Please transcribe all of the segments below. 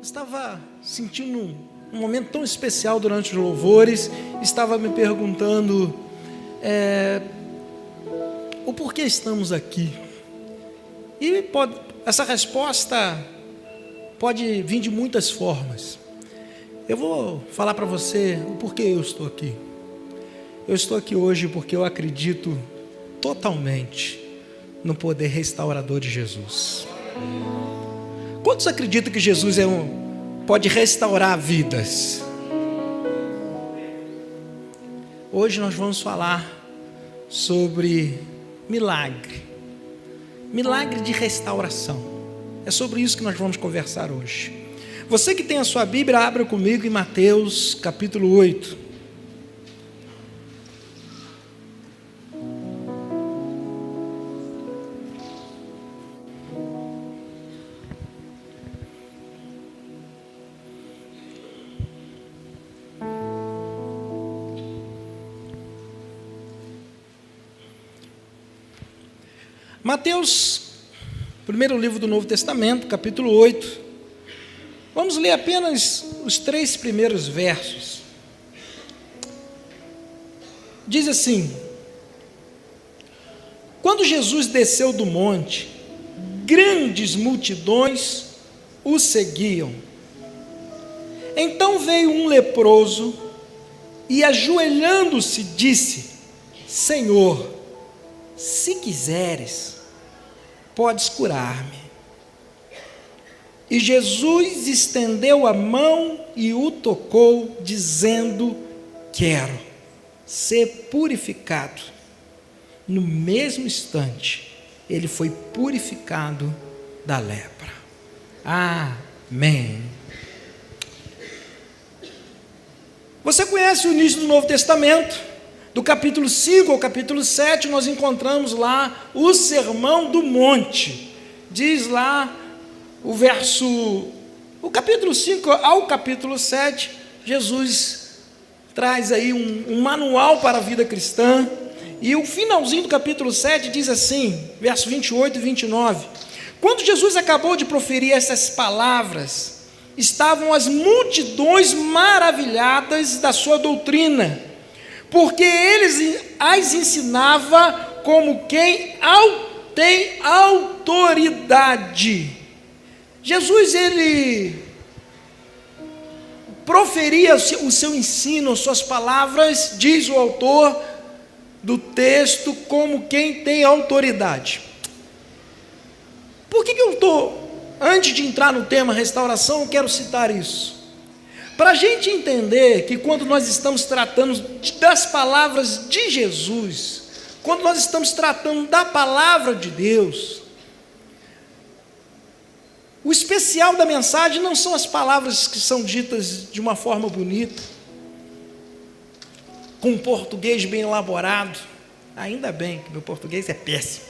Estava sentindo um momento tão especial durante os louvores, estava me perguntando o porquê estamos aqui. E essa resposta pode vir de muitas formas. Eu vou falar para você o porquê eu estou aqui. Eu estou aqui hoje porque eu acredito totalmente no poder restaurador de Jesus. Quantos acreditam que Jesus pode restaurar vidas? Hoje nós vamos falar sobre milagre de restauração. É sobre isso que nós vamos conversar hoje. Você que tem a sua Bíblia, abra comigo em Mateus capítulo 8. Mateus, primeiro livro do Novo Testamento, capítulo 8. Vamos ler apenas os 3 primeiros versos. Diz assim: quando Jesus desceu do monte, grandes multidões o seguiam. Então veio um leproso e, ajoelhando-se, disse: Senhor, se quiseres, podes curar-me. E Jesus estendeu a mão e o tocou, dizendo: quero ser purificado. No mesmo instante, ele foi purificado da lepra. Amém. Você conhece o início do Novo Testamento? Do capítulo 5 ao capítulo 7, nós encontramos lá o Sermão do Monte. Diz lá o capítulo 5 ao capítulo 7, Jesus traz aí um manual para a vida cristã. E o finalzinho do capítulo 7 diz assim, verso 28 e 29. Quando Jesus acabou de proferir essas palavras, estavam as multidões maravilhadas da sua doutrina, porque eles as ensinava como quem tem autoridade. Jesus, ele proferia o seu ensino, suas palavras, diz o autor do texto, como quem tem autoridade. Por que eu estou, antes de entrar no tema restauração, eu quero citar isso? Para a gente entender que quando nós estamos tratando das palavras de Jesus, quando nós estamos tratando da palavra de Deus, o especial da mensagem não são as palavras que são ditas de uma forma bonita, com um português bem elaborado. Ainda bem que meu português é péssimo.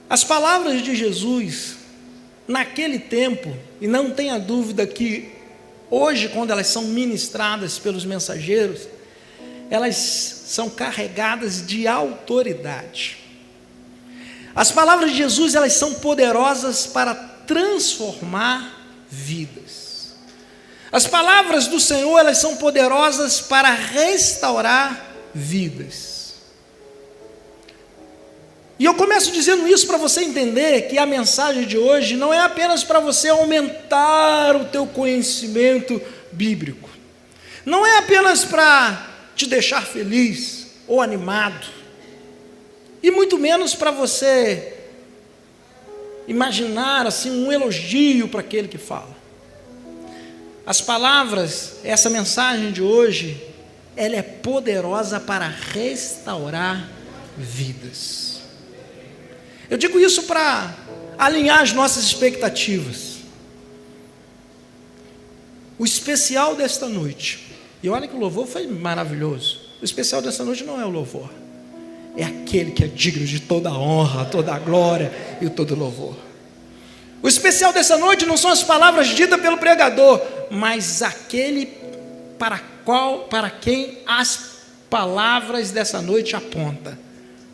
As palavras de Jesus naquele tempo, e não tenha dúvida que hoje, quando elas são ministradas pelos mensageiros, elas são carregadas de autoridade. As palavras de Jesus, elas são poderosas para transformar vidas. As palavras do Senhor, elas são poderosas para restaurar vidas. E eu começo dizendo isso para você entender que a mensagem de hoje não é apenas para você aumentar o teu conhecimento bíblico. Não é apenas para te deixar feliz ou animado. E muito menos para você imaginar assim um elogio para aquele que fala. As palavras, essa mensagem de hoje, ela é poderosa para restaurar vidas. Eu digo isso para alinhar as nossas expectativas. O especial desta noite, e olha que o louvor foi maravilhoso. O especial desta noite não é o louvor, é aquele que é digno de toda a honra, toda a glória e todo o louvor. O especial dessa noite não são as palavras ditas pelo pregador, mas aquele para quem as palavras dessa noite apontam,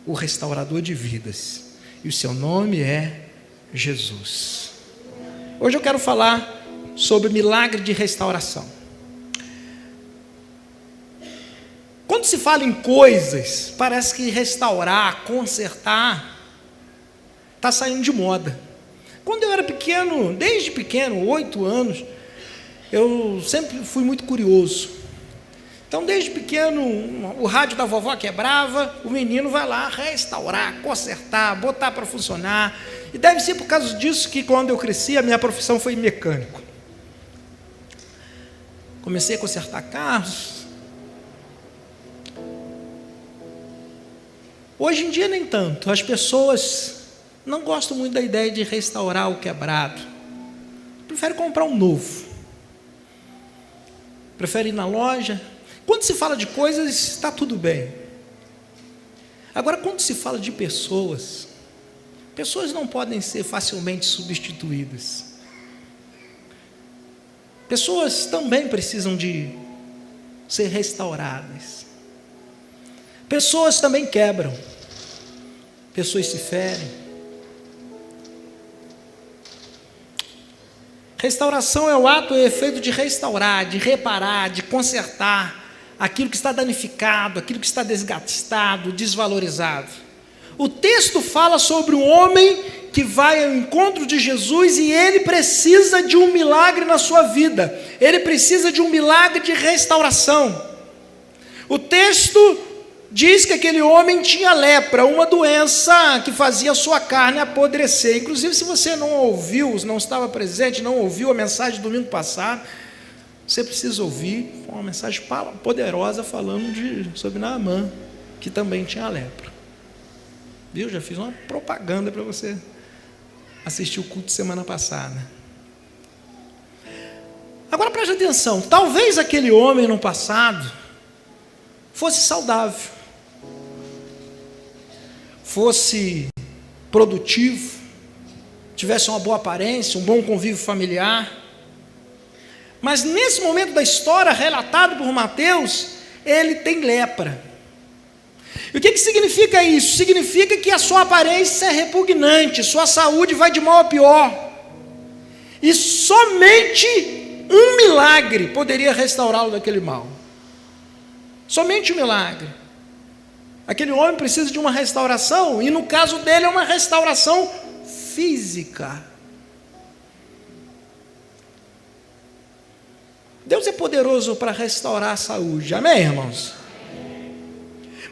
o restaurador de vidas. E o seu nome é Jesus. Hoje eu quero falar sobre milagre de restauração. Quando se fala em coisas, parece que restaurar, consertar, está saindo de moda. Quando eu era pequeno, desde pequeno, 8 anos, eu sempre fui muito curioso. Então, desde pequeno, o rádio da vovó quebrava, o menino vai lá restaurar, consertar, botar para funcionar. E deve ser por causa disso que, quando eu cresci, a minha profissão foi mecânico. Comecei a consertar carros. Hoje em dia, nem tanto. As pessoas não gostam muito da ideia de restaurar o quebrado. Preferem comprar um novo. Preferem ir na loja. Quando se fala de coisas, está tudo bem. Agora, quando se fala de pessoas, pessoas não podem ser facilmente substituídas. Pessoas também precisam de ser restauradas. Pessoas também quebram. Pessoas se ferem. Restauração é o ato e efeito de restaurar, de reparar, de consertar aquilo que está danificado, aquilo que está desgastado, desvalorizado. O texto fala sobre um homem que vai ao encontro de Jesus e ele precisa de um milagre na sua vida. Ele precisa de um milagre de restauração. O texto diz que aquele homem tinha lepra, uma doença que fazia a sua carne apodrecer. Inclusive, se você não ouviu, não estava presente, não ouviu a mensagem do domingo passado, você precisa ouvir uma mensagem poderosa falando sobre Naamã, que também tinha lepra. Viu? Já fiz uma propaganda para você assistir o culto semana passada. Agora preste atenção, talvez aquele homem no passado fosse saudável, fosse produtivo, tivesse uma boa aparência, um bom convívio familiar. Mas nesse momento da história, relatado por Mateus, ele tem lepra. E o que significa isso? Significa que a sua aparência é repugnante, sua saúde vai de mal a pior. E somente um milagre poderia restaurá-lo daquele mal. Somente um milagre. Aquele homem precisa de uma restauração, e no caso dele é uma restauração física. Deus é poderoso para restaurar a saúde, amém, irmãos?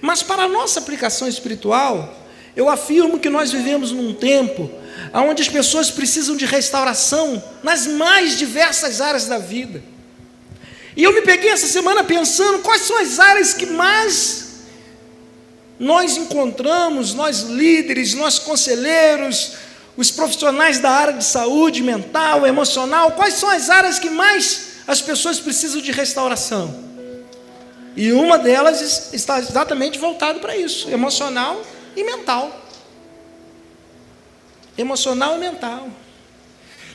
Mas para a nossa aplicação espiritual, eu afirmo que nós vivemos num tempo onde as pessoas precisam de restauração nas mais diversas áreas da vida. E eu me peguei essa semana pensando quais são as áreas que mais nós encontramos, nós líderes, nós conselheiros, os profissionais da área de saúde mental, emocional, quais são as áreas que mais as pessoas precisam de restauração. E uma delas está exatamente voltada para isso, emocional e mental. Emocional e mental.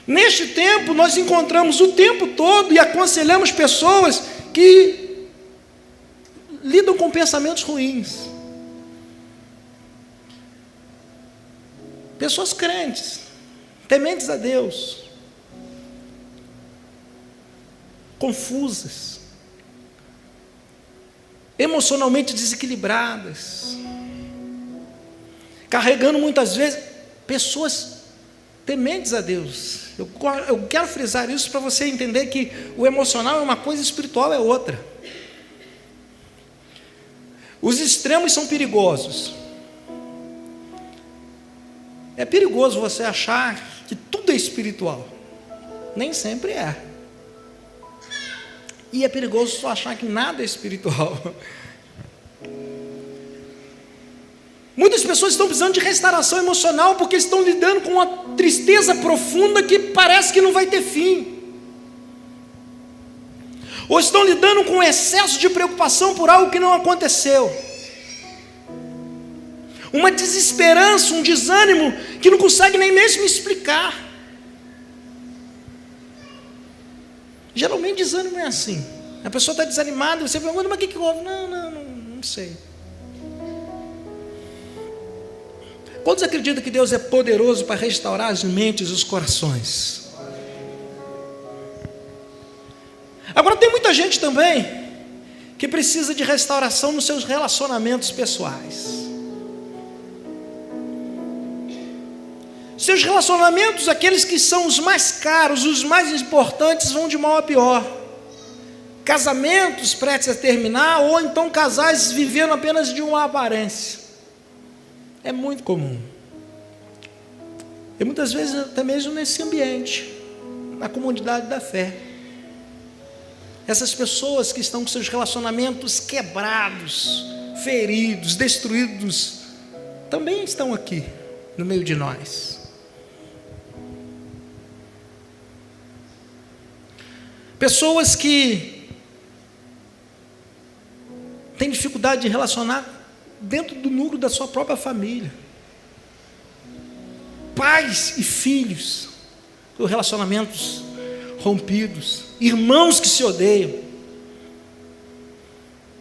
Neste tempo, nós encontramos o tempo todo e aconselhamos pessoas que lidam com pensamentos ruins. Pessoas crentes, tementes a Deus, confusas, emocionalmente desequilibradas, carregando muitas vezes pessoas tementes a Deus. Eu quero frisar isso para você entender que o emocional é uma coisa, o espiritual é outra. Os extremos são perigosos. É perigoso você achar que tudo é espiritual. Nem sempre é. E é perigoso só achar que nada é espiritual. Muitas pessoas estão precisando de restauração emocional porque estão lidando com uma tristeza profunda que parece que não vai ter fim. Ou estão lidando com um excesso de preocupação por algo que não aconteceu. Uma desesperança, um desânimo que não consegue nem mesmo explicar. Geralmente desânimo é assim. A pessoa está desanimada, você pergunta, mas o que houve? Não sei. Quantos acreditam que Deus é poderoso para restaurar as mentes e os corações? Agora, tem muita gente também que precisa de restauração nos seus relacionamentos pessoais. Seus relacionamentos, aqueles que são os mais caros, os mais importantes, vão de mal a pior. Casamentos prestes a terminar, ou então casais vivendo apenas de uma aparência. É muito comum. E muitas vezes até mesmo nesse ambiente, na comunidade da fé. Essas pessoas que estão com seus relacionamentos quebrados, feridos, destruídos, também estão aqui no meio de nós. Pessoas que têm dificuldade de relacionar dentro do núcleo da sua própria família. Pais e filhos com relacionamentos rompidos. Irmãos que se odeiam.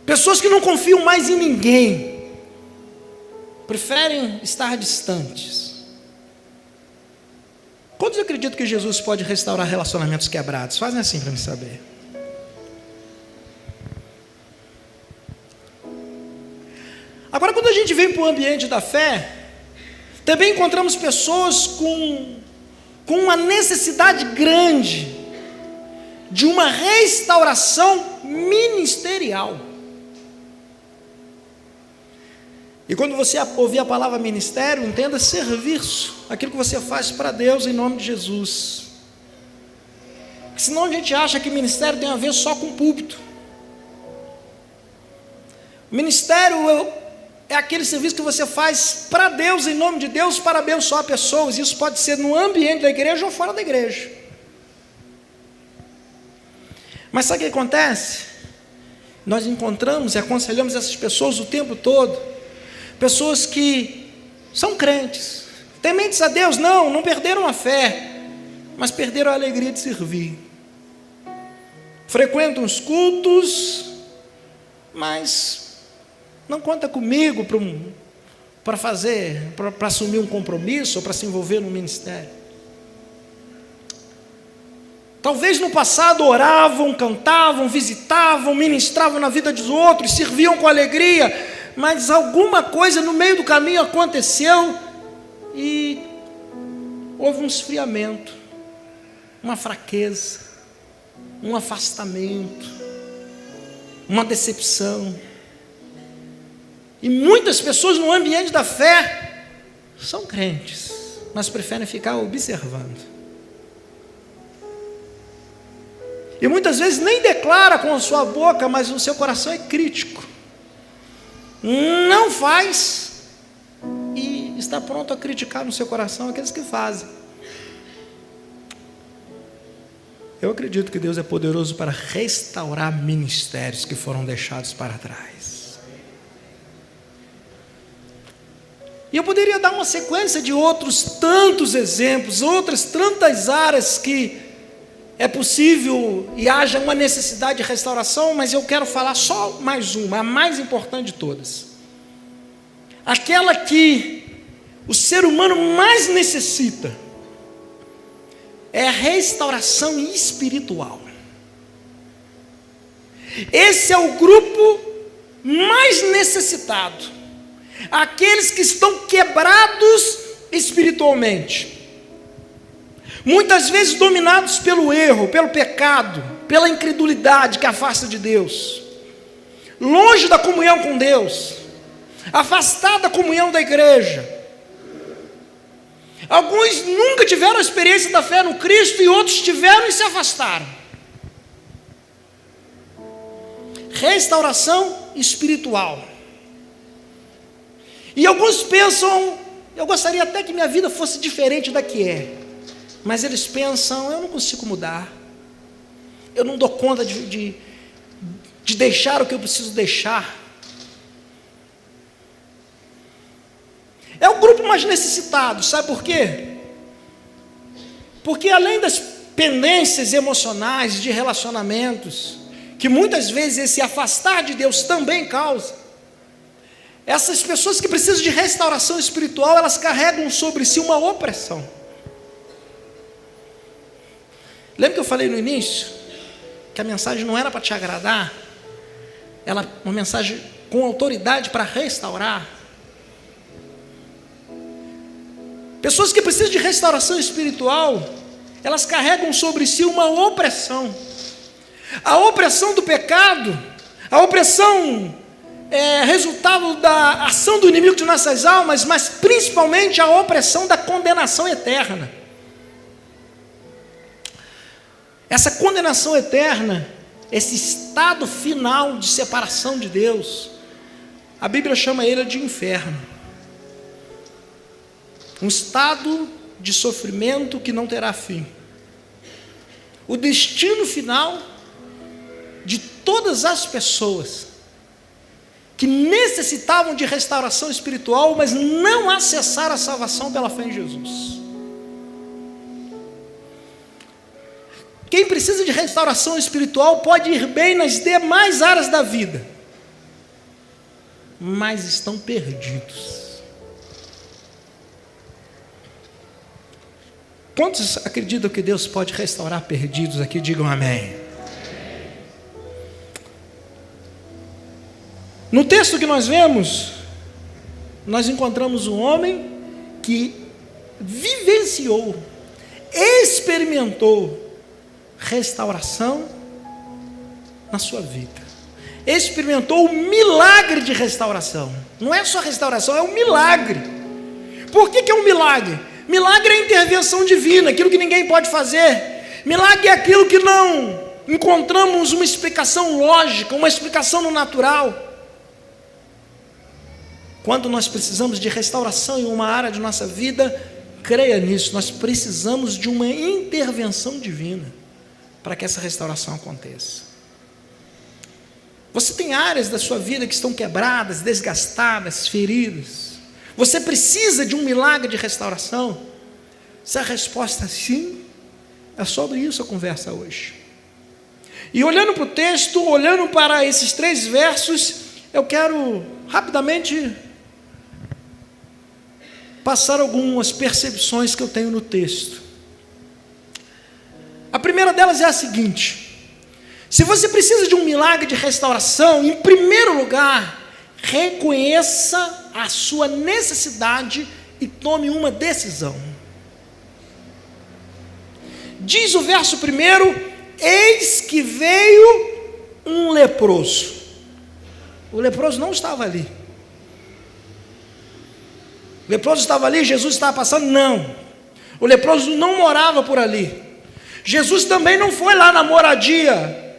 Pessoas que não confiam mais em ninguém. Preferem estar distantes. Quantos acreditam que Jesus pode restaurar relacionamentos quebrados? Fazem assim para me saber. Agora, quando a gente vem para o ambiente da fé, também encontramos pessoas com uma necessidade grande de uma restauração ministerial. E quando você ouvir a palavra ministério, entenda serviço, aquilo que você faz para Deus em nome de Jesus. Porque senão a gente acha que ministério tem a ver só com púlpito. Ministério é aquele serviço que você faz para Deus, em nome de Deus, para abençoar pessoas. Isso pode ser no ambiente da igreja ou fora da igreja. Mas sabe o que acontece? Nós encontramos e aconselhamos essas pessoas o tempo todo. Pessoas que são crentes, tementes a Deus, não perderam a fé, mas perderam a alegria de servir. Frequentam os cultos, mas não conta comigo para assumir um compromisso ou para se envolver no ministério. Talvez no passado oravam, cantavam, visitavam, ministravam na vida dos outros, serviam com alegria, mas alguma coisa no meio do caminho aconteceu e houve um esfriamento, uma fraqueza, um afastamento, uma decepção. E muitas pessoas no ambiente da fé são crentes, mas preferem ficar observando. E muitas vezes nem declara com a sua boca, mas o seu coração é crítico. Não faz e está pronto a criticar no seu coração aqueles que fazem. Eu acredito que Deus é poderoso para restaurar ministérios que foram deixados para trás. E eu poderia dar uma sequência de outros tantos exemplos, outras tantas áreas que é possível e haja uma necessidade de restauração, mas eu quero falar só mais uma, a mais importante de todas. Aquela que o ser humano mais necessita é a restauração espiritual. Esse é o grupo mais necessitado. Aqueles que estão quebrados espiritualmente. Muitas vezes dominados pelo erro, pelo pecado, pela incredulidade que afasta de Deus, longe da comunhão com Deus, afastado da comunhão da igreja. Alguns nunca tiveram a experiência da fé no Cristo e outros tiveram e se afastaram. Restauração espiritual. E alguns pensam, eu gostaria até que minha vida fosse diferente da que é. Mas eles pensam, eu não consigo mudar. Eu não dou conta de deixar o que eu preciso deixar. É o grupo mais necessitado, sabe por quê? Porque além das pendências emocionais de relacionamentos, que muitas vezes esse afastar de Deus também causa, essas pessoas que precisam de restauração espiritual, elas carregam sobre si uma opressão. Lembra que eu falei no início? que a mensagem não era para te agradar, ela uma mensagem com autoridade para restaurar. Pessoas que precisam de restauração espiritual, elas carregam sobre si uma opressão. A opressão do pecado, a opressão é resultado da ação do inimigo de nossas almas, mas principalmente a opressão da condenação eterna. Essa condenação eterna, esse estado final de separação de Deus, a Bíblia chama ele de inferno. Um estado de sofrimento que não terá fim. O destino final de todas as pessoas que necessitavam de restauração espiritual, mas não acessaram a salvação pela fé em Jesus. Quem precisa de restauração espiritual pode ir bem nas demais áreas da vida, mas estão perdidos. Quantos acreditam que Deus pode restaurar perdidos aqui? Digam amém. No texto que nós vemos, nós encontramos um homem que vivenciou, experimentou restauração na sua vida. Experimentou o milagre de restauração. Não é só restauração, é um milagre. Por que é um milagre? Milagre é a intervenção divina, aquilo que ninguém pode fazer. Milagre é aquilo que não encontramos uma explicação lógica, uma explicação no natural. Quando nós precisamos de restauração em uma área de nossa vida, creia nisso, nós precisamos de uma intervenção divina para que essa restauração aconteça. Você tem áreas da sua vida que estão quebradas, desgastadas, feridas. Você precisa de um milagre de restauração? Se a resposta é sim, é sobre isso a conversa hoje. E olhando para o texto, olhando para esses 3 versos, eu quero rapidamente passar algumas percepções que eu tenho no texto. A primeira delas é a seguinte: se você precisa de um milagre de restauração, em primeiro lugar, reconheça a sua necessidade e tome uma decisão. Diz o verso 1: eis que veio um leproso. O leproso não estava ali. O leproso estava ali, Jesus estava passando? Não. O leproso não morava por ali. Jesus também não foi lá na moradia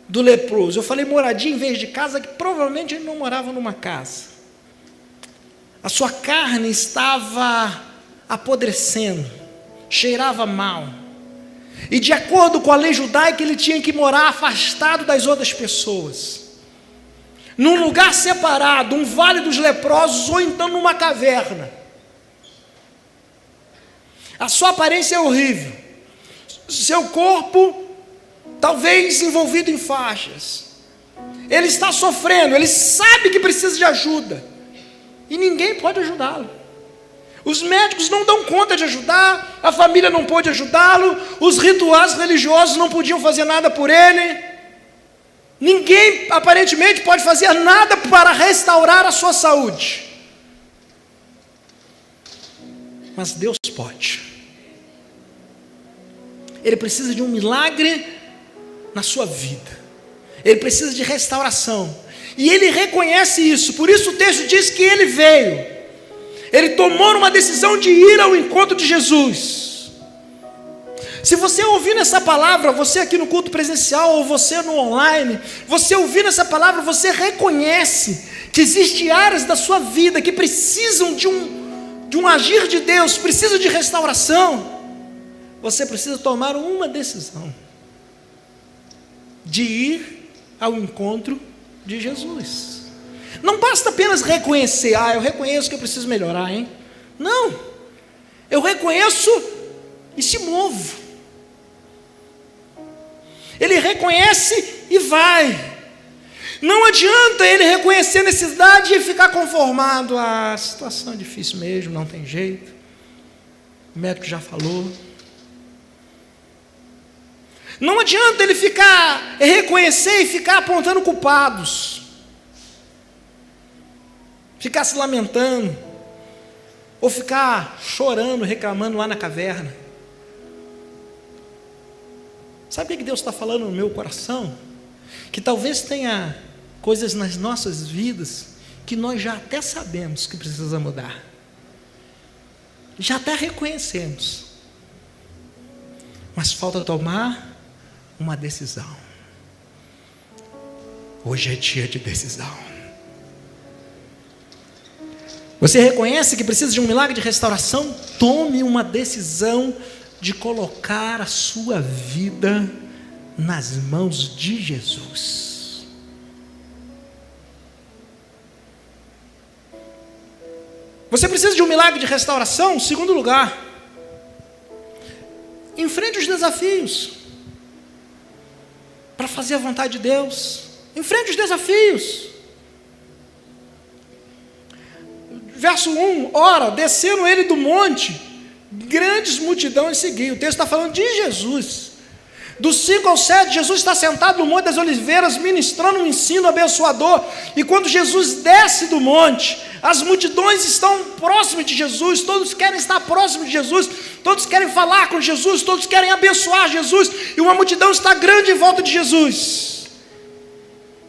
do leproso. Eu falei moradia em vez de casa, que provavelmente ele não morava numa casa. A sua carne estava apodrecendo, cheirava mal. E de acordo com a lei judaica, ele tinha que morar afastado das outras pessoas, num lugar separado, um vale dos leprosos, ou então numa caverna. A sua aparência é horrível, seu corpo talvez envolvido em faixas. Ele está sofrendo, ele sabe que precisa de ajuda, e ninguém pode ajudá-lo. Os médicos não dão conta de ajudar, a família não pôde ajudá-lo, os rituais religiosos não podiam fazer nada por ele. Ninguém aparentemente pode fazer nada para restaurar a sua saúde. Mas Deus pode. Ele precisa de um milagre na sua vida. Ele precisa de restauração. E ele reconhece isso. Por isso o texto diz que ele veio. Ele tomou uma decisão de ir ao encontro de Jesus. Se você ouvir essa palavra, você aqui no culto presencial ou você no online, você ouvindo essa palavra, você reconhece que existem áreas da sua vida que precisam de um agir de Deus, precisam de restauração. Você precisa tomar uma decisão de ir ao encontro de Jesus. Não basta apenas reconhecer, eu reconheço que eu preciso melhorar, hein? Não, eu reconheço e se movo. Ele reconhece e vai. Não adianta ele reconhecer a necessidade e ficar conformado. A situação é difícil mesmo, não tem jeito. O médico já falou. Não adianta ele reconhecer e ficar apontando culpados, ficar se lamentando, ou ficar chorando, reclamando lá na caverna. Sabe o que Deus está falando no meu coração? Que talvez tenha coisas nas nossas vidas que nós já até sabemos que precisa mudar, já até reconhecemos, mas falta tomar uma decisão. Hoje é dia de decisão. Você reconhece que precisa de um milagre de restauração? Tome uma decisão de colocar a sua vida nas mãos de Jesus. Você precisa de um milagre de restauração? Segundo lugar, enfrente os desafios para fazer a vontade de Deus. Enfrente os desafios. Verso 1, ora, desceram ele do monte, grandes multidões seguiam. O texto está falando de Jesus. Do 5 ao 7, Jesus está sentado no Monte das Oliveiras, ministrando um ensino abençoador. E quando Jesus desce do monte, as multidões estão próximas de Jesus, todos querem estar próximos de Jesus, todos querem falar com Jesus, todos querem abençoar Jesus, e uma multidão está grande em volta de Jesus.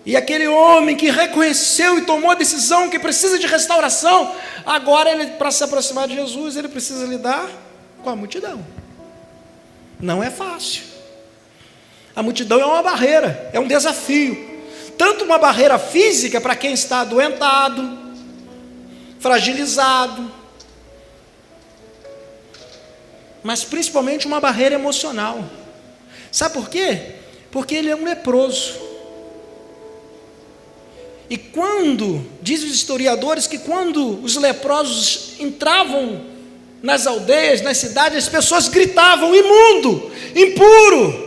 E aquele homem que reconheceu e tomou a decisão que precisa de restauração, agora ele, para se aproximar de Jesus, ele precisa lidar com a multidão. Não é fácil. A multidão é uma barreira, é um desafio. Tanto uma barreira física para quem está adoentado, fragilizado, mas principalmente uma barreira emocional. Sabe por quê? Porque ele é um leproso. E quando, dizem os historiadores, que quando os leprosos entravam nas aldeias, nas cidades, as pessoas gritavam: imundo, impuro.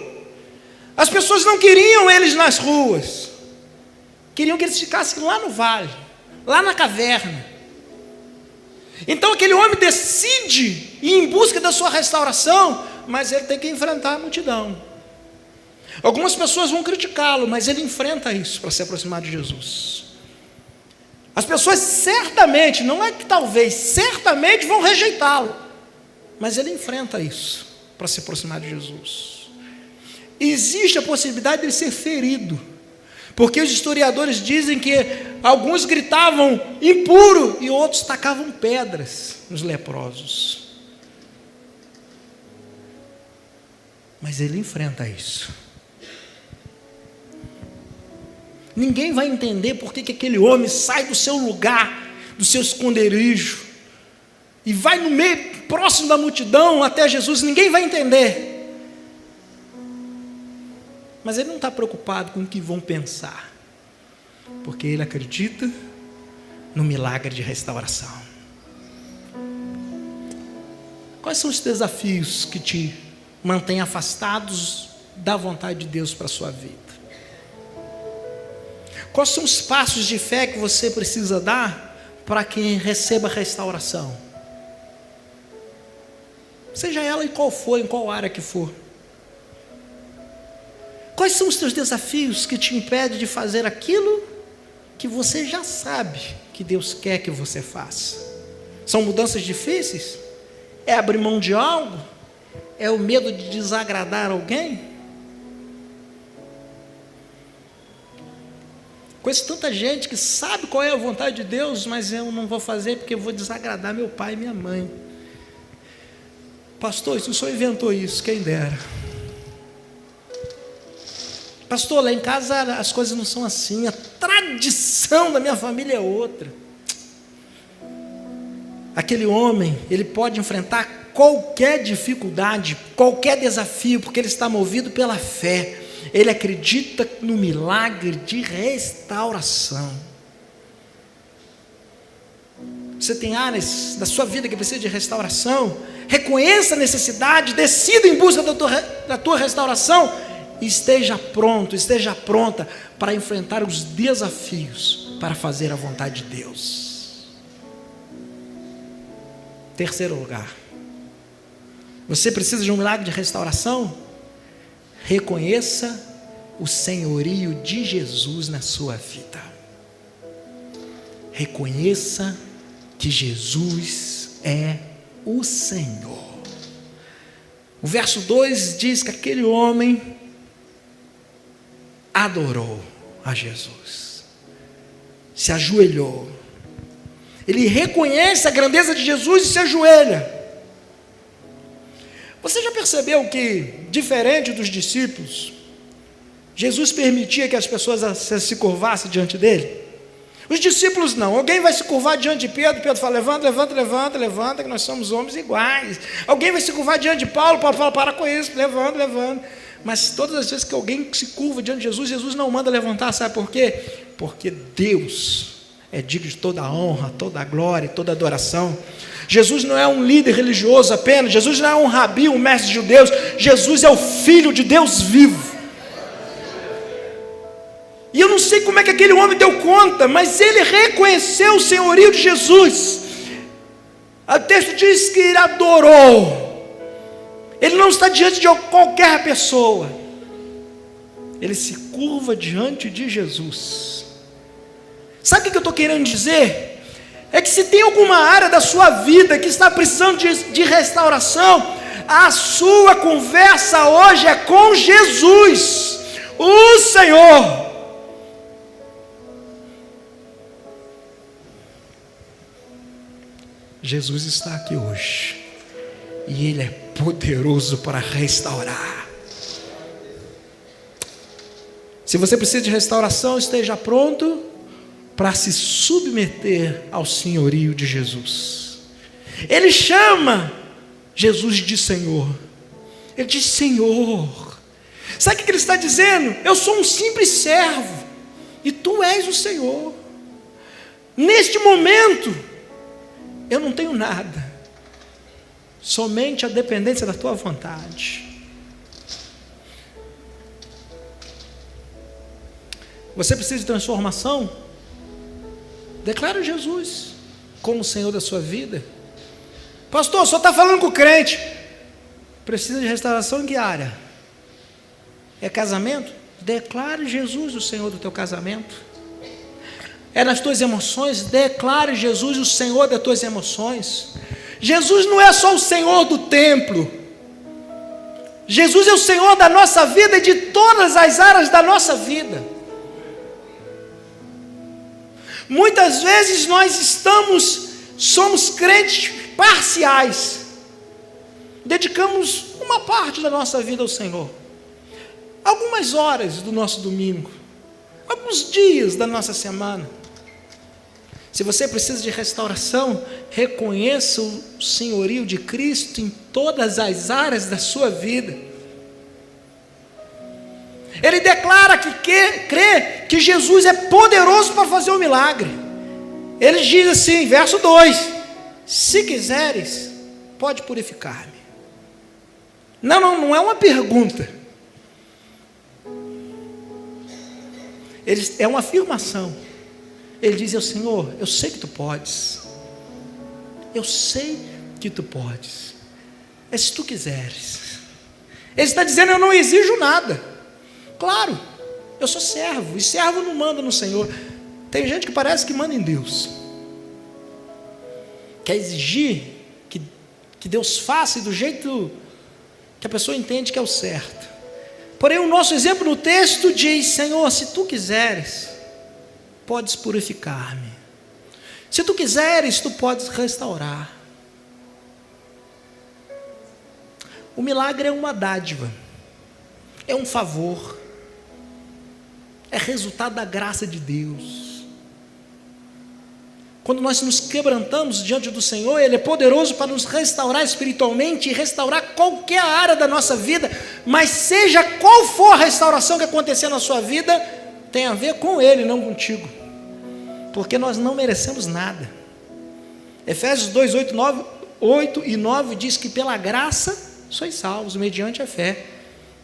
As pessoas não queriam eles nas ruas, queriam que eles ficassem lá no vale, lá na caverna. Então aquele homem decide ir em busca da sua restauração, mas ele tem que enfrentar a multidão. Algumas pessoas vão criticá-lo, mas ele enfrenta isso para se aproximar de Jesus. As pessoas certamente, não é que talvez, certamente vão rejeitá-lo, mas ele enfrenta isso para se aproximar de Jesus. Existe a possibilidade de ele ser ferido, porque os historiadores dizem que alguns gritavam impuro e outros tacavam pedras nos leprosos. Mas ele enfrenta isso. Ninguém vai entender por que aquele homem sai do seu lugar, do seu esconderijo, e vai no meio, próximo da multidão, até Jesus. Ninguém vai entender. Mas ele não está preocupado com o que vão pensar, porque ele acredita no milagre de restauração. Quais são os desafios que te mantêm afastados da vontade de Deus para a sua vida? Quais são os passos de fé que você precisa dar para que receba restauração? Seja ela em qual for, em qual área que for. Quais são os teus desafios que te impedem de fazer aquilo que você já sabe que Deus quer que você faça? São mudanças difíceis? É abrir mão de algo? É o medo de desagradar alguém? Conheço tanta gente que sabe qual é a vontade de Deus, mas eu não vou fazer porque eu vou desagradar meu pai e minha mãe. Pastor, se o senhor inventou isso, quem dera. Pastor, lá em casa as coisas não são assim, a tradição da minha família é outra. Aquele homem, ele pode enfrentar qualquer dificuldade, qualquer desafio, porque ele está movido pela fé. Ele acredita no milagre de restauração. Você tem áreas da sua vida que precisa de restauração? Reconheça a necessidade, decida em busca da tua restauração e esteja pronto, esteja pronta para enfrentar os desafios para fazer a vontade de Deus. Terceiro lugar, você precisa de um milagre de restauração? reconheça o senhorio de Jesus na sua vida. Reconheça que Jesus é o Senhor. O verso 2 diz que aquele homem adorou a Jesus, se ajoelhou. Ele reconhece a grandeza de Jesus e se ajoelha. Você já percebeu que, diferente dos discípulos, Jesus permitia que as pessoas se curvassem diante dele? Os discípulos não. Alguém vai se curvar diante de Pedro, Pedro fala, levanta, que nós somos homens iguais. Alguém vai se curvar diante de Paulo, Paulo fala, para com isso, levanta. Mas todas as vezes que alguém se curva diante de Jesus, Jesus não manda levantar, sabe por quê? Porque Deus é digno de toda a honra, toda a glória, toda a adoração. Jesus não é um líder religioso apenas, Jesus não é um rabi, um mestre de judeus, Jesus é o Filho de Deus vivo. E eu não sei como é que aquele homem deu conta, mas ele reconheceu o senhorio de Jesus. O texto diz que ele adorou. Ele não está diante de qualquer pessoa. Ele se curva diante de Jesus. Sabe o que eu estou querendo dizer? É que se tem alguma área da sua vida que está precisando de restauração, a sua conversa hoje é com Jesus, o Senhor. Jesus está aqui hoje, e Ele é poderoso para restaurar. Se você precisa de restauração, esteja pronto para se submeter ao senhorio de Jesus. Ele chama Jesus de Senhor. Ele diz Senhor. Sabe o que ele está dizendo? Eu sou um simples servo e tu és o Senhor. Neste momento eu não tenho nada, somente a dependência da tua vontade. Você precisa de transformação? Declara Jesus como o Senhor da sua vida. Pastor, só está falando com o crente. Precisa de restauração em que área? É casamento? Declare Jesus o Senhor do teu casamento. É nas tuas emoções? Declare Jesus o Senhor das tuas emoções. Jesus não é só o Senhor do templo. Jesus é o Senhor da nossa vida e de todas as áreas da nossa vida. Muitas vezes nós somos crentes parciais. Dedicamos uma parte da nossa vida ao Senhor. Algumas horas do nosso domingo. Alguns dias da nossa semana. Se você precisa de restauração, reconheça o senhorio de Cristo em todas as áreas da sua vida. Ele declara que crê que Jesus é poderoso para fazer um milagre. Ele diz assim, verso 2: se quiseres, pode purificar-me. Não é uma pergunta. É uma afirmação. Ele diz ao Senhor, eu sei que tu podes. Eu sei que tu podes. É se tu quiseres. Ele está dizendo, eu não exijo nada. Claro, eu sou servo, e servo não manda no Senhor. Tem gente que parece que manda em Deus. Quer exigir que Deus faça do jeito que a pessoa entende que é o certo. Porém, o nosso exemplo no texto diz, Senhor, se tu quiseres, podes purificar-me. Se tu quiseres, tu podes restaurar. O milagre é uma dádiva, é um favor, é resultado da graça de Deus. Quando nós nos quebrantamos diante do Senhor, Ele é poderoso para nos restaurar espiritualmente e restaurar qualquer área da nossa vida, mas seja qual for a restauração que acontecer na sua vida, tem a ver com Ele, não contigo, porque nós não merecemos nada. Efésios 2, 8 e 9 diz que pela graça sois salvos, mediante a fé.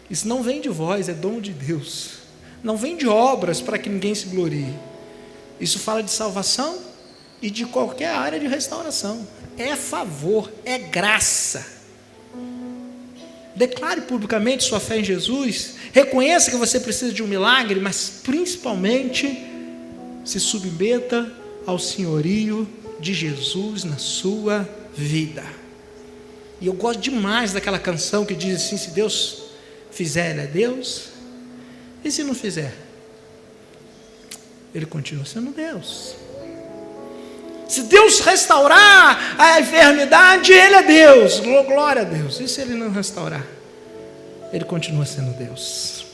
Isso não vem de vós, é dom de Deus, não vem de obras para que ninguém se glorie. Isso fala de salvação e de qualquer área de restauração. É favor, é graça. Declare publicamente sua fé em Jesus. Reconheça que você precisa de um milagre, mas principalmente se submeta ao senhorio de Jesus na sua vida. E eu gosto demais daquela canção que diz assim: se Deus fizer, Ele é Deus, e se não fizer, Ele continua sendo Deus. Se Deus restaurar a enfermidade, Ele é Deus, glória a Deus. E se Ele não restaurar, Ele continua sendo Deus.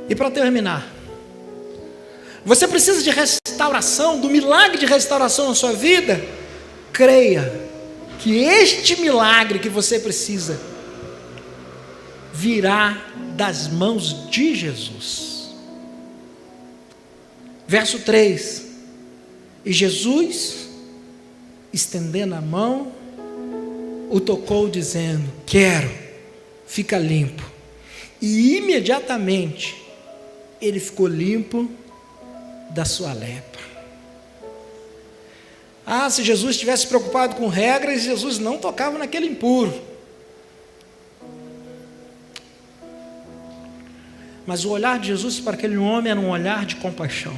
E para terminar, você precisa de restauração, do milagre de restauração na sua vida. Creia que este milagre que você precisa virá das mãos de Jesus. Verso 3: e Jesus, estendendo a mão, o tocou, dizendo: quero, fica limpo. E imediatamente ele ficou limpo da sua lepra. Se Jesus estivesse preocupado com regras, Jesus não tocava naquele impuro. Mas o olhar de Jesus para aquele homem era um olhar de compaixão.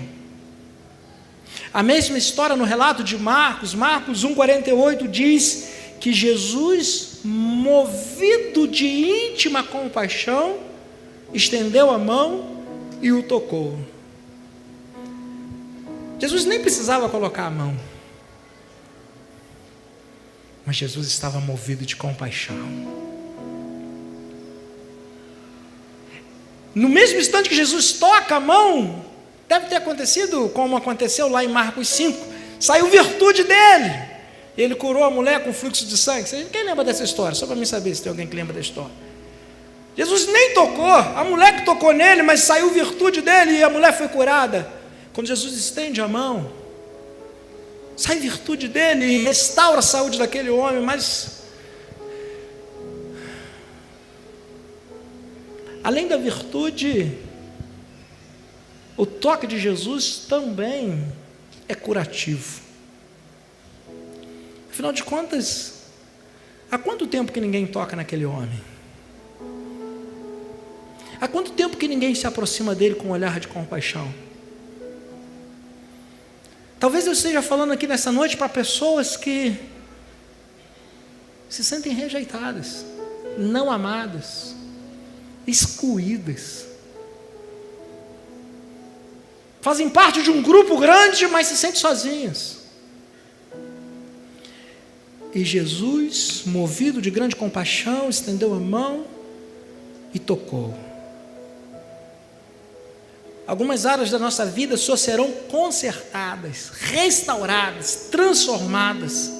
A mesma história no relato de Marcos 1,48 diz que Jesus, movido de íntima compaixão, estendeu a mão e o tocou. Jesus nem precisava colocar a mão, mas Jesus estava movido de compaixão. No mesmo instante que Jesus toca a mão, deve ter acontecido como aconteceu lá em Marcos 5, saiu virtude dele. Ele curou a mulher com fluxo de sangue. Quem lembra dessa história? Só para mim saber se tem alguém que lembra da história. Jesus nem tocou, a mulher que tocou nele, mas saiu virtude dele e a mulher foi curada. Quando Jesus estende a mão, sai virtude dele e restaura a saúde daquele homem. Mas além da virtude, o toque de Jesus também é curativo. Afinal de contas, há quanto tempo que ninguém toca naquele homem? Há quanto tempo que ninguém se aproxima dele com um olhar de compaixão? Talvez eu esteja falando aqui nessa noite para pessoas que se sentem rejeitadas, não amadas, excluídas. Fazem parte de um grupo grande, mas se sentem sozinhas. E Jesus, movido de grande compaixão, estendeu a mão e tocou. Algumas áreas da nossa vida só serão consertadas, restauradas, transformadas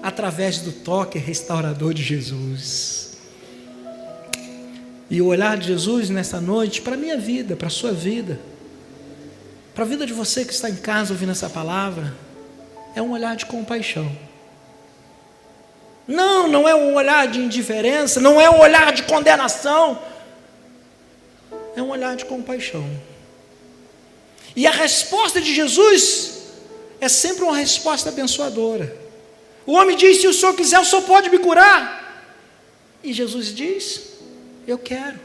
através do toque restaurador de Jesus. E o olhar de Jesus nessa noite para a minha vida, para a sua vida, para a vida de você que está em casa ouvindo essa palavra, é um olhar de compaixão. Não é um olhar de indiferença, não é um olhar de condenação, é um olhar de compaixão. E a resposta de Jesus é sempre uma resposta abençoadora. O homem diz: se o Senhor quiser, o Senhor pode me curar. E Jesus diz: eu quero.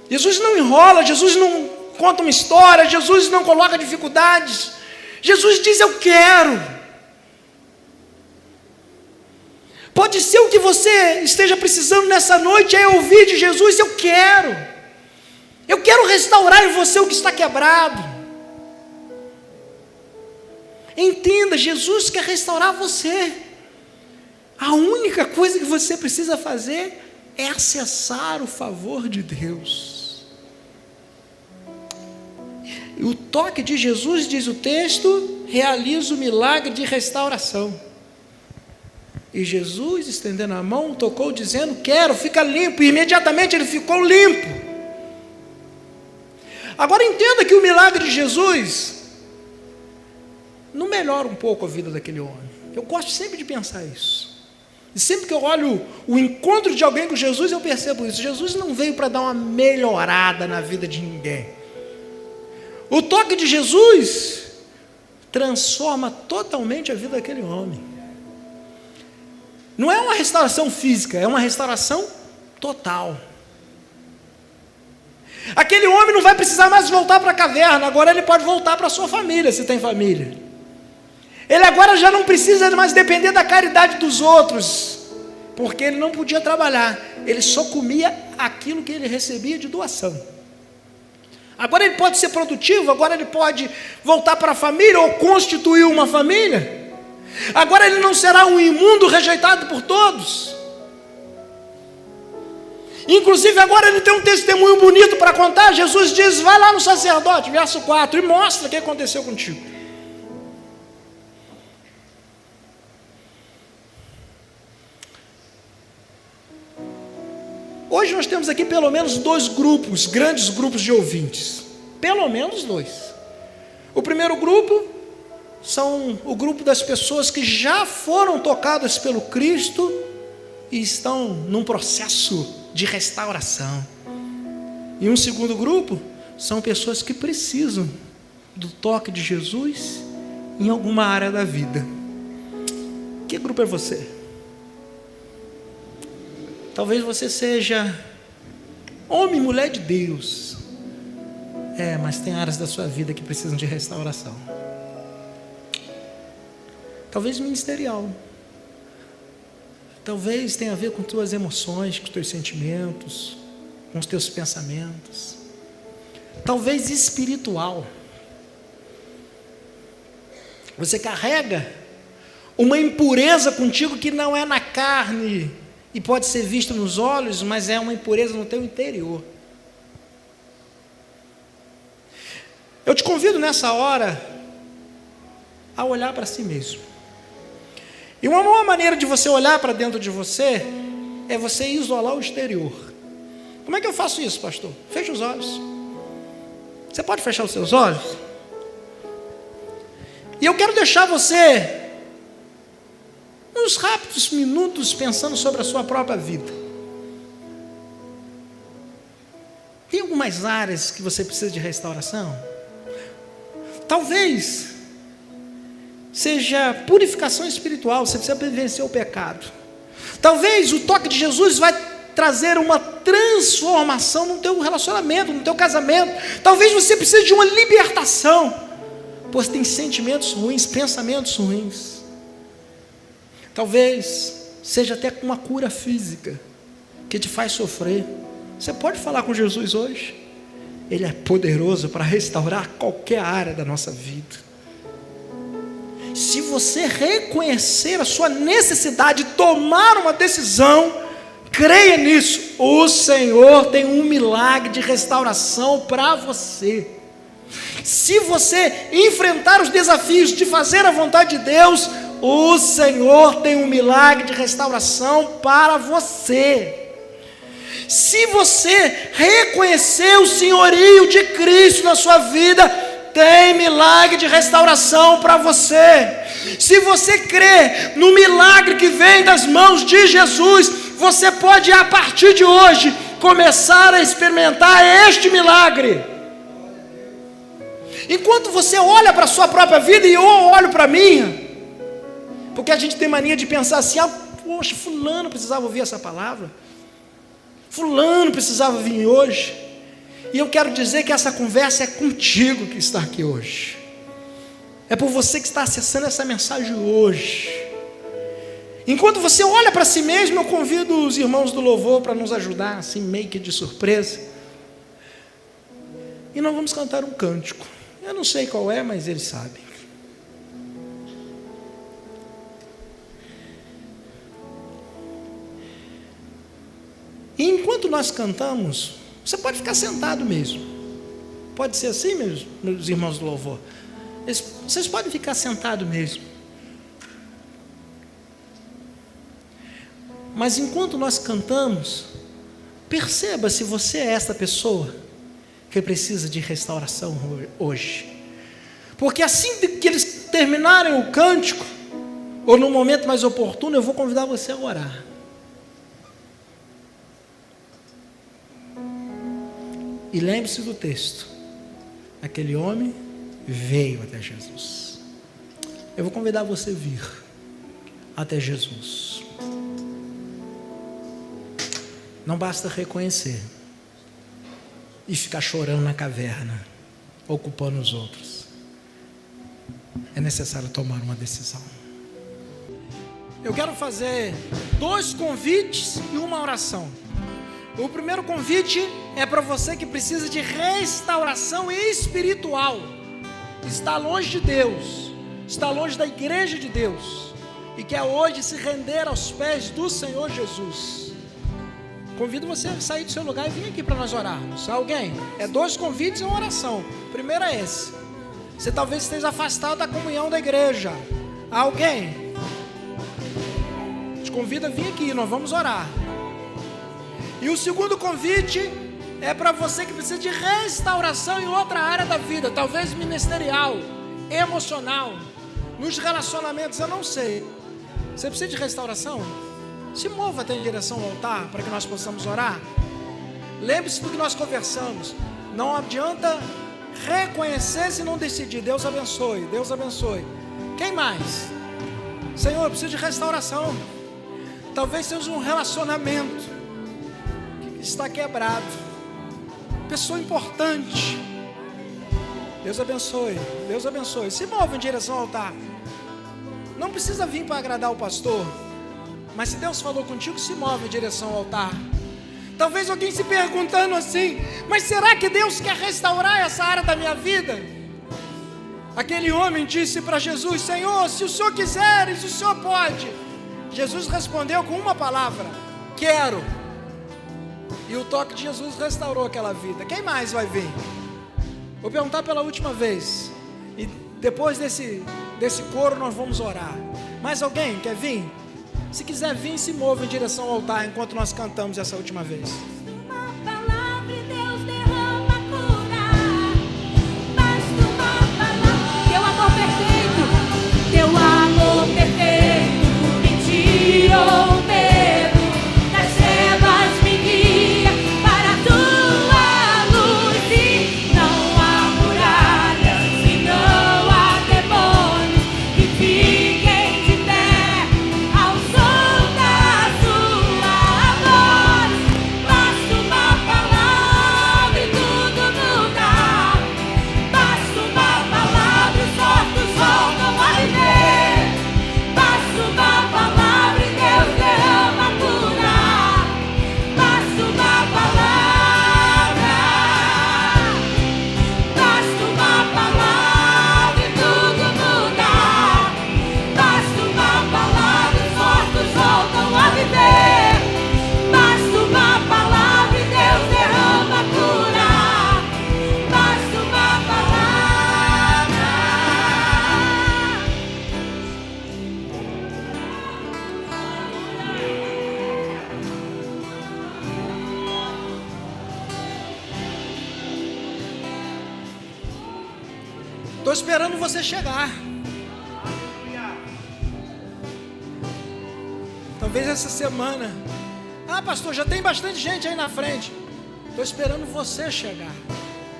Jesus não enrola, Jesus não conta uma história, Jesus não coloca dificuldades. Jesus diz: eu quero. Pode ser o que você esteja precisando nessa noite, é ouvir de Jesus: eu quero. Eu quero restaurar em você o que está quebrado. Entenda, Jesus quer restaurar você. A única coisa que você precisa fazer é acessar o favor de Deus. E o toque de Jesus, diz o texto, realiza o milagre de restauração. E Jesus, estendendo a mão, tocou, dizendo: quero, fica limpo. E imediatamente ele ficou limpo. Agora entenda que o milagre de Jesus não melhora um pouco a vida daquele homem. Eu gosto sempre de pensar isso. E sempre que eu olho o encontro de alguém com Jesus, eu percebo isso. Jesus não veio para dar uma melhorada na vida de ninguém. O toque de Jesus transforma totalmente a vida daquele homem. Não é uma restauração física, é uma restauração total. Aquele homem não vai precisar mais voltar para a caverna, agora ele pode voltar para a sua família, se tem família. Ele agora já não precisa mais depender da caridade dos outros, porque ele não podia trabalhar, ele só comia aquilo que ele recebia de doação. Agora ele pode ser produtivo, agora ele pode voltar para a família ou constituir uma família. Agora ele não será um imundo rejeitado por todos. Inclusive agora ele tem um testemunho bonito para contar. Jesus diz: vai lá no sacerdote, verso 4, e mostra o que aconteceu contigo. Hoje nós temos aqui pelo menos 2 grupos, grandes grupos de ouvintes. Pelo menos 2. O primeiro grupo são o grupo das pessoas que já foram tocadas pelo Cristo e estão num processo de restauração. E um segundo grupo são pessoas que precisam do toque de Jesus em alguma área da vida. Que grupo é você? Talvez você seja homem e mulher de Deus, mas tem áreas da sua vida que precisam de restauração. Talvez ministerial, talvez tenha a ver com tuas emoções, com teus sentimentos, com os teus pensamentos. Talvez espiritual. Você carrega uma impureza contigo que não é na carne e pode ser vista nos olhos, mas é uma impureza no teu interior. Eu te convido nessa hora a olhar para si mesmo. E uma boa maneira de você olhar para dentro de você é você isolar o exterior. Como é que eu faço isso, pastor? Feche os olhos. Você pode fechar os seus olhos? E eu quero deixar você uns rápidos minutos pensando sobre a sua própria vida. Tem algumas áreas que você precisa de restauração? Talvez seja purificação espiritual, você precisa vencer o pecado. Talvez o toque de Jesus vai trazer uma transformação no teu relacionamento, no teu casamento. Talvez você precise de uma libertação, pois tem sentimentos ruins, pensamentos ruins. Talvez seja até uma cura física que te faz sofrer. Você pode falar com Jesus hoje. Ele é poderoso para restaurar qualquer área da nossa vida. Se você reconhecer a sua necessidade de tomar uma decisão, creia nisso. O Senhor tem um milagre de restauração para você. Se você enfrentar os desafios de fazer a vontade de Deus, o Senhor tem um milagre de restauração para você. Se você reconhecer o senhorio de Cristo na sua vida, tem milagre de restauração para você. Se você crê no milagre que vem das mãos de Jesus, você pode a partir de hoje começar a experimentar este milagre. Enquanto você olha para a sua própria vida e eu olho para a minha, porque a gente tem mania de pensar assim: poxa, fulano precisava ouvir essa palavra, fulano precisava vir hoje. E eu quero dizer que essa conversa é contigo que está aqui hoje. É por você que está acessando essa mensagem hoje. Enquanto você olha para si mesmo, eu convido os irmãos do louvor para nos ajudar, assim, meio que de surpresa. E nós vamos cantar um cântico. Eu não sei qual é, mas eles sabem. E enquanto nós cantamos, você pode ficar sentado mesmo. Pode ser assim, meus irmãos do louvor. Vocês podem ficar sentados mesmo. Mas enquanto nós cantamos, perceba se você é essa pessoa que precisa de restauração hoje. Porque assim que eles terminarem o cântico, ou no momento mais oportuno, eu vou convidar você a orar. E lembre-se do texto: aquele homem veio até Jesus. Eu vou convidar você a vir até Jesus. Não basta reconhecer e ficar chorando na caverna, ocupando os outros. É necessário tomar uma decisão. Eu quero fazer 2 convites e uma oração. O primeiro convite é para você que precisa de restauração espiritual. Está longe de Deus, está longe da igreja de Deus e quer hoje se render aos pés do Senhor Jesus. Convido você a sair do seu lugar e vir aqui para nós orarmos. Alguém? É 2 convites e uma oração. O primeiro é esse. Você talvez esteja afastado da comunhão da igreja. Alguém? Te convido a vir aqui, nós vamos orar. E o segundo convite é para você que precisa de restauração em outra área da vida, talvez ministerial, emocional, nos relacionamentos, eu não sei. Você precisa de restauração? Se mova até em direção ao altar para que nós possamos orar. Lembre-se do que nós conversamos. Não adianta reconhecer se não decidir. Deus abençoe, Deus abençoe. Quem mais? Senhor, eu preciso de restauração. Talvez seja um relacionamento que está quebrado. Pessoa importante. Deus abençoe, Deus abençoe. Se mova em direção ao altar. Não precisa vir para agradar o pastor, mas se Deus falou contigo, se move em direção ao altar. Talvez alguém se perguntando assim: mas será que Deus quer restaurar essa área da minha vida? Aquele homem disse para Jesus: Senhor, se o Senhor quiseres, o Senhor pode. Jesus respondeu com uma palavra: quero. E o toque de Jesus restaurou aquela vida. Quem mais vai vir? Vou perguntar pela última vez. E depois desse coro nós vamos orar. Mais alguém quer vir? Se quiser vir, se mova em direção ao altar enquanto nós cantamos essa última vez. Estou esperando você chegar. Talvez essa semana. Ah, pastor, já tem bastante gente aí na frente. Estou esperando você chegar.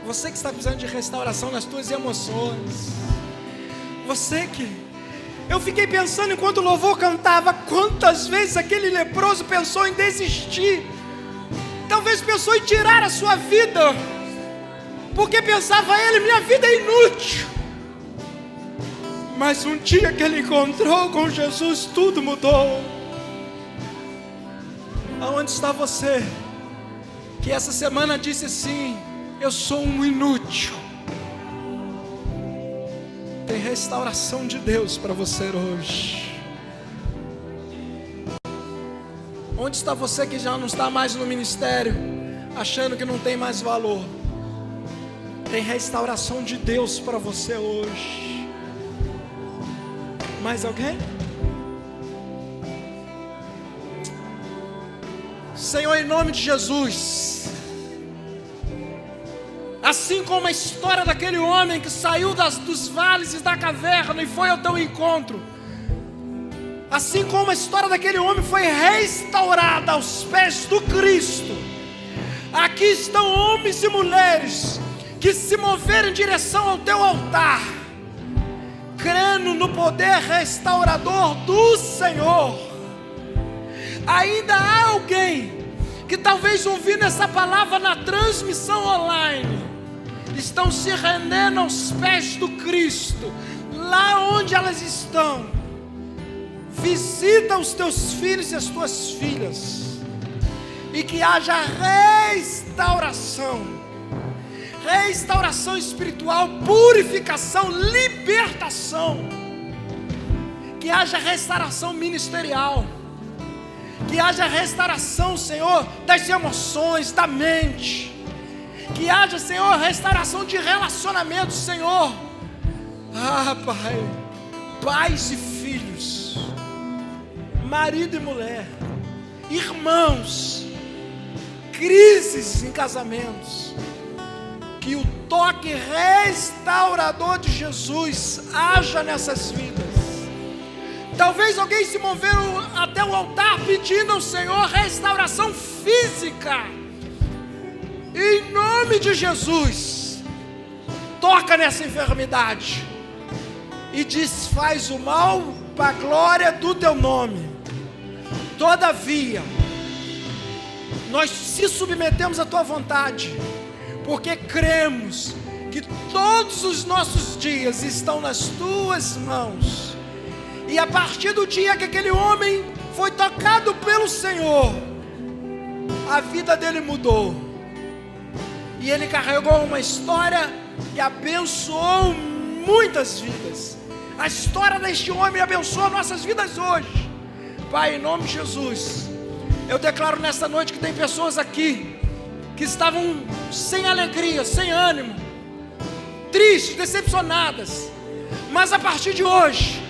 Você que está precisando de restauração nas tuas emoções. Você que... Eu fiquei pensando enquanto o louvor cantava, quantas vezes aquele leproso pensou em desistir. Talvez pensou em tirar a sua vida, porque pensava ele: minha vida é inútil. Mas um dia que ele encontrou com Jesus, tudo mudou. Aonde está você, que essa semana disse assim: eu sou um inútil? Tem restauração de Deus para você hoje. Onde está você que já não está mais no ministério, achando que não tem mais valor? Tem restauração de Deus para você hoje. Mais alguém? Senhor, em nome de Jesus, assim como a história daquele homem que saiu dos vales e da caverna e foi ao teu encontro, assim como a história daquele homem foi restaurada aos pés do Cristo, aqui estão homens e mulheres que se moveram em direção ao teu altar, crendo no poder restaurador do Senhor. Ainda há alguém que que talvez ouvindo essa palavra na transmissão online, estão se rendendo aos pés do Cristo, lá onde elas estão. Visita os teus filhos e as tuas filhas, e que haja restauração espiritual, purificação, libertação, que haja restauração ministerial, que haja restauração, Senhor, das emoções, da mente, que haja, Senhor, restauração de relacionamentos, Senhor. Pai, pais e filhos, marido e mulher, irmãos, crises em casamentos, que o toque restaurador de Jesus haja nessas vidas. Talvez alguém se moveu até o altar pedindo ao Senhor restauração física. Em nome de Jesus, toca nessa enfermidade e desfaz o mal para a glória do teu nome. Todavia, nós se submetemos à tua vontade, porque cremos que todos os nossos dias estão nas tuas mãos. E a partir do dia que aquele homem foi tocado pelo Senhor, a vida dele mudou. E ele carregou uma história que abençoou muitas vidas. A história deste homem abençoa nossas vidas hoje. Pai, em nome de Jesus, eu declaro nesta noite que tem pessoas aqui que estavam sem alegria, sem ânimo, tristes, decepcionadas. Mas a partir de hoje,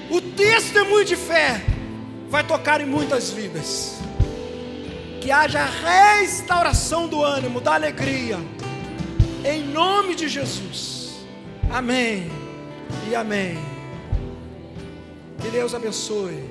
o testemunho de fé vai tocar em muitas vidas. Que haja restauração do ânimo, da alegria, em nome de Jesus. Amém e amém. Que Deus abençoe.